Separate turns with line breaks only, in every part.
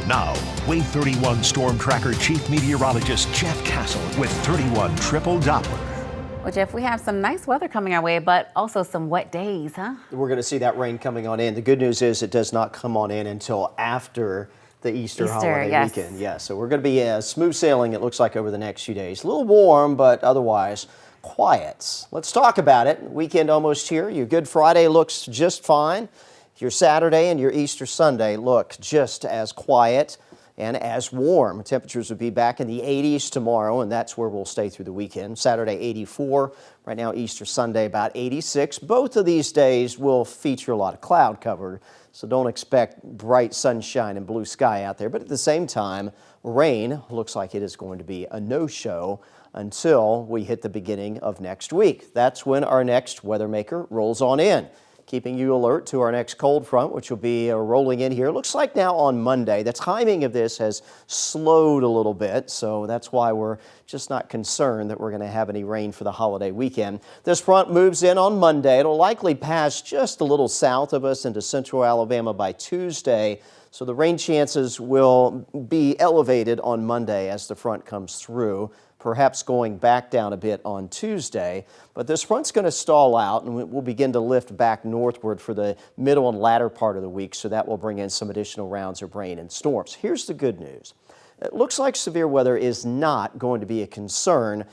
Now, Wave 31 Storm Tracker Chief Meteorologist Jeff Castle with 31 Triple Doppler.
Well, Jeff, we have some nice weather coming our way, but also some wet days, huh?
We're going to see that rain coming on in. The good news is it does not come on in until after the Easter holiday
yes.
weekend. Yeah, so we're going to be smooth sailing, it looks like, over the next few days. A little warm, but otherwise quiet. Let's talk about it. Weekend almost here. Your Good Friday looks just fine. Your Saturday and your Easter Sunday look just as quiet and as warm. Temperatures will be back in the 80s tomorrow, and that's where we'll stay through the weekend. Saturday, 84. Right now, Easter Sunday, about 86. Both of these days will feature a lot of cloud cover, so don't expect bright sunshine and blue sky out there. But at the same time, rain looks like it is going to be a no-show until we hit the beginning of next week. That's when our next weather maker rolls on in, keeping you alert to our next cold front, which will be rolling in here. Looks like now on Monday. The timing of this has slowed a little bit, so that's why we're just not concerned that we're going to have any rain for the holiday weekend. This front moves in on Monday. It'll likely pass just a little south of us into central Alabama by Tuesday, so the rain chances will be elevated on Monday as the front comes through, perhaps going back down a bit on Tuesday. But this front's going to stall out, and we'll begin to lift back northward for the middle and latter part of the week, so that will bring in some additional rounds of rain and storms. Here's the good news. It looks like severe weather is not going to be a concern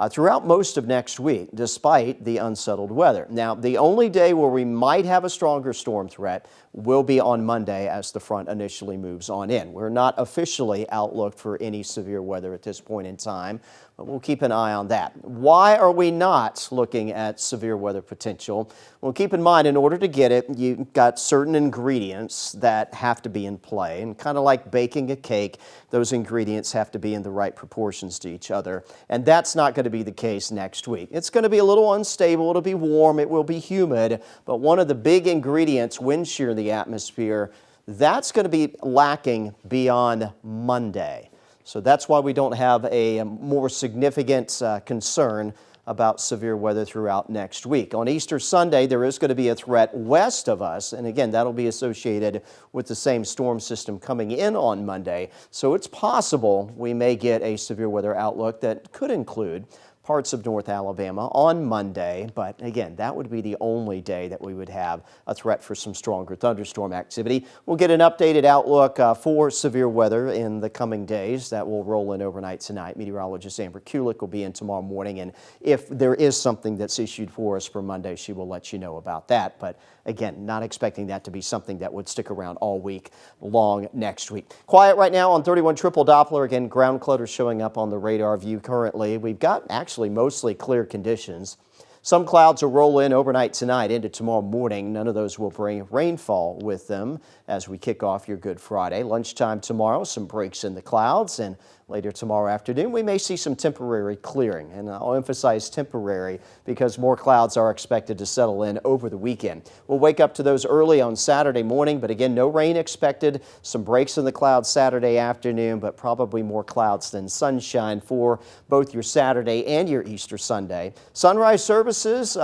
throughout most of next week, despite the unsettled weather. Now, the only day where we might have a stronger storm threat will be on Monday as the front initially moves on in. We're not officially outlooked for any severe weather at this point in time, but we'll keep an eye on that. Why are we not looking at severe weather potential? Well, keep in mind, in order to get it, you've got certain ingredients that have to be in play, and kind of like baking a cake, those ingredients have to be in the right proportions to each other, and that's not going to be the case next week. It's going to be a little unstable, it'll be warm, it will be humid, but one of the big ingredients, wind shear in the atmosphere, that's going to be lacking beyond Monday. So that's why we don't have a more significant concern about severe weather throughout next week. On Easter Sunday, there is going to be a threat west of us, and again, that'll be associated with the same storm system coming in on Monday. So it's possible we may get a severe weather outlook that could include parts of North Alabama on Monday, but again, that would be the only day that we would have a threat for some stronger thunderstorm activity. We'll get an updated outlook for severe weather in the coming days. That will roll in overnight tonight. Meteorologist Amber Kulik will be in tomorrow morning, and if there is something that's issued for us for Monday, she will let you know about that. But again, not expecting that to be something that would stick around all week long next week. Quiet right now on 31 Triple Doppler. Again, ground clutter showing up on the radar view currently. We've got actually mostly clear conditions. Some clouds will roll in overnight tonight into tomorrow morning. None of those will bring rainfall with them as we kick off your Good Friday. Lunchtime tomorrow, some breaks in the clouds, and later tomorrow afternoon, we may see some temporary clearing. And I'll emphasize temporary because more clouds are expected to settle in over the weekend. We'll wake up to those early on Saturday morning, but again, no rain expected. Some breaks in the clouds Saturday afternoon, but probably more clouds than sunshine for both your Saturday and your Easter Sunday. Sunrise services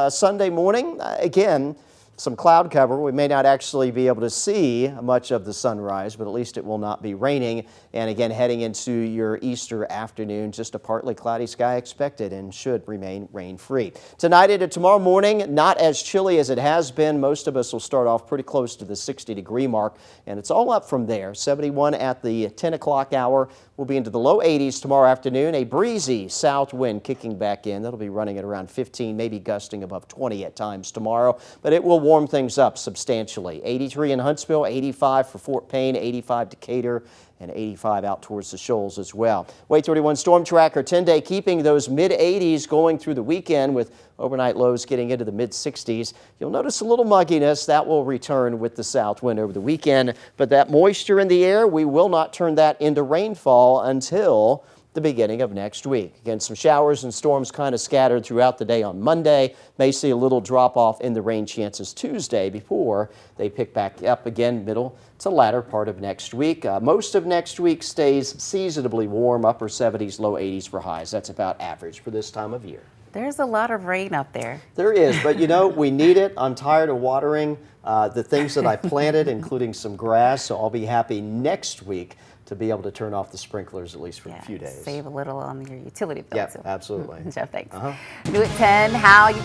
Sunday morning, again, some cloud cover. We may not actually be able to see much of the sunrise, but at least it will not be raining. And again, heading into your Easter afternoon, just a partly cloudy sky expected and should remain rain-free. Tonight into tomorrow morning, not as chilly as it has been. Most of us will start off pretty close to the 60-degree mark, and it's all up from there. 71 at the 10 o'clock hour. We'll be into the low 80s tomorrow afternoon. A breezy south wind kicking back in. That'll be running at around 15, maybe gusting above 20 at times tomorrow, but it will warm things up substantially. 83 in Huntsville, 85 for Fort Payne, 85 Decatur, and 85 out towards the Shoals as well. Wave 31 Storm Tracker 10-day keeping those mid-80s going through the weekend with overnight lows getting into the mid-60s. You'll notice a little mugginess. That will return with the south wind over the weekend, but that moisture in the air, we will not turn that into rainfall until the beginning of next week. Again, some showers and storms kind of scattered throughout the day on Monday. May see a little drop off in the rain chances Tuesday before they pick back up again middle to latter part of next week. Most of next week stays seasonably warm, upper 70s, low 80s for highs. That's about average for this time of year.
There's a lot of rain up there.
There is, but you know, we need it. I'm tired of watering the things that I planted, including some grass, so I'll be happy next week to be able to turn off the sprinklers at least for a few days.
Save a little on your utility bill
Yeah,
too.
absolutely.
Jeff, thanks. New at 10, how you